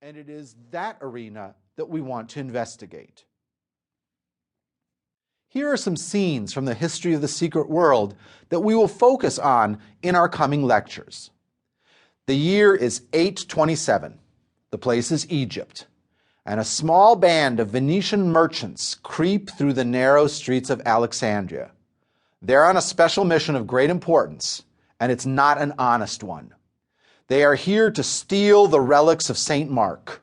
and it is that arena that we want to investigate. Here are some scenes from the history of the secret world that we will focus on in our coming lectures. The year is 827. The place is Egypt, and a small band of Venetian merchants creep through the narrow streets of Alexandria. They're on a special mission of great importance, and it's not an honest one. They are here to steal the relics of St. Mark.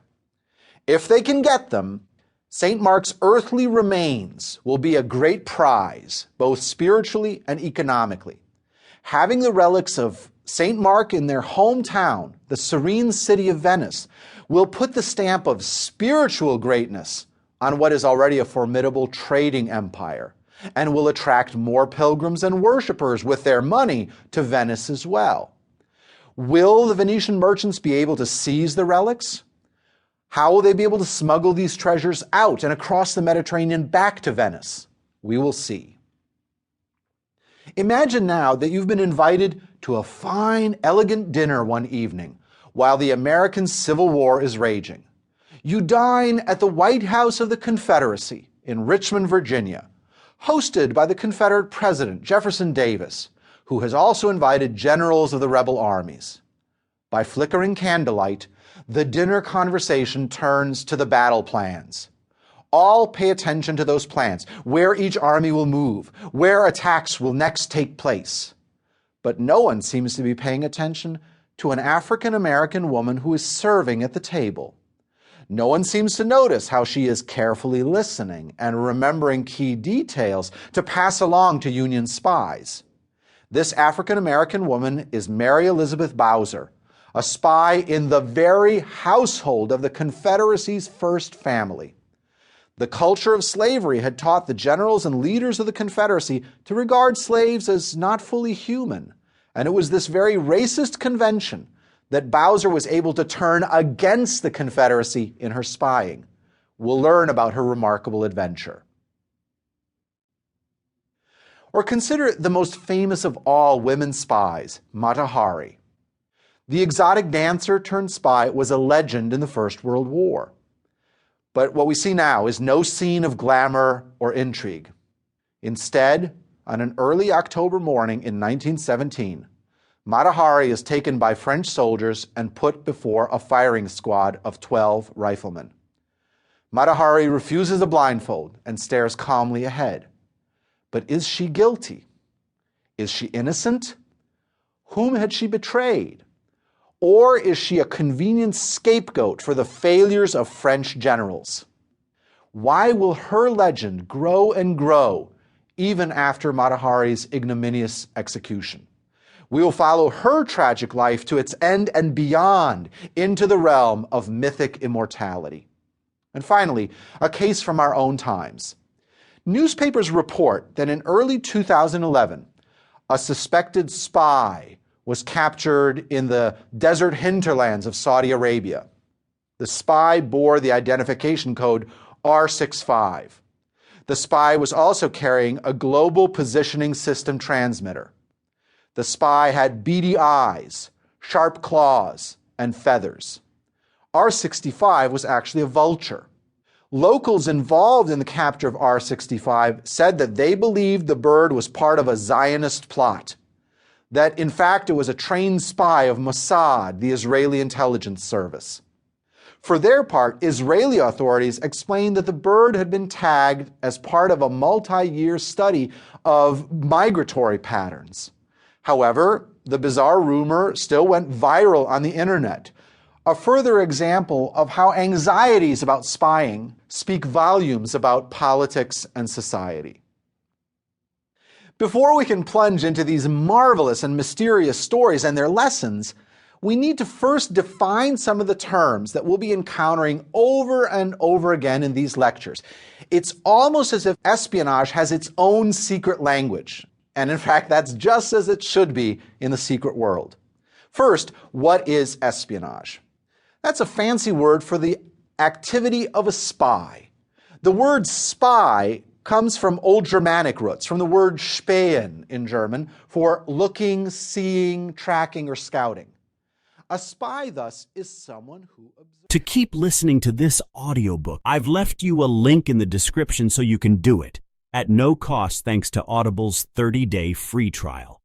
If they can get them, St. Mark's earthly remains will be a great prize, both spiritually and economically. Having the relics of St. Mark in their hometown, the serene city of Venice, will put the stamp of spiritual greatness on what is already a formidable trading empire, and will attract more pilgrims and worshipers with their money to Venice as well. Will the Venetian merchants be able to seize the relics? How will they be able to smuggle these treasures out and across the Mediterranean back to Venice? We will see. Imagine now that you've been invited to a fine, elegant dinner one evening while the American Civil War is raging. You dine at the White House of the Confederacy in Richmond, Virginia, hosted by the Confederate President Jefferson Davis, who has also invited generals of the rebel armies. By flickering candlelight, the dinner conversation turns to the battle plans. All pay attention to those plans, where each army will move, where attacks will next take place. But no one seems to be paying attention to an African-American woman who is serving at the table. No one seems to notice how she is carefully listening and remembering key details to pass along to Union spies. This African-American woman is Mary Elizabeth Bowser, a spy in the very household of the Confederacy's first family. The culture of slavery had taught the generals and leaders of the Confederacy to regard slaves as not fully human, and it was this very racist convention that Bowser was able to turn against the Confederacy in her spying. We'll learn about her remarkable adventure. Or consider the most famous of all women spies, Mata Hari. The exotic dancer turned spy was a legend in the First World War. But what we see now is no scene of glamour or intrigue. Instead, on an early October morning in 1917, Mata Hari is taken by French soldiers and put before a firing squad of 12 riflemen. Mata Hari refuses a blindfold and stares calmly ahead. But is she guilty? Is she innocent? Whom had she betrayed? Or is she a convenient scapegoat for the failures of French generals? Why will her legend grow and grow even after Mata Hari's ignominious execution? We will follow her tragic life to its end and beyond into the realm of mythic immortality. And finally, a case from our own times. Newspapers report that in early 2011, a suspected spy was captured in the desert hinterlands of Saudi Arabia. The spy bore the identification code R65. The spy was also carrying a global positioning system transmitter. The spy had beady eyes, sharp claws, and feathers. R65 was actually a vulture. Locals involved in the capture of R65 said that they believed the bird was part of a Zionist plot, that in fact it was a trained spy of Mossad, the Israeli intelligence service. For their part, Israeli authorities explained that the bird had been tagged as part of a multi-year study of migratory patterns. However, the bizarre rumor still went viral on the internet, a further example of how anxieties about spying speak volumes about politics and society. Before we can plunge into these marvelous and mysterious stories and their lessons, we need to first define some of the terms that we'll be encountering over and over again in these lectures. It's almost as if espionage has its own secret language. And in fact, that's just as it should be in the secret world. First, what is espionage? That's a fancy word for the activity of a spy. The word spy comes from Old Germanic roots, from the word spähen in German for looking, seeing, tracking, or scouting. A spy, thus, is someone who observes. To keep listening to this audiobook, I've left you a link in the description so you can do it at no cost thanks to Audible's 30-day free trial.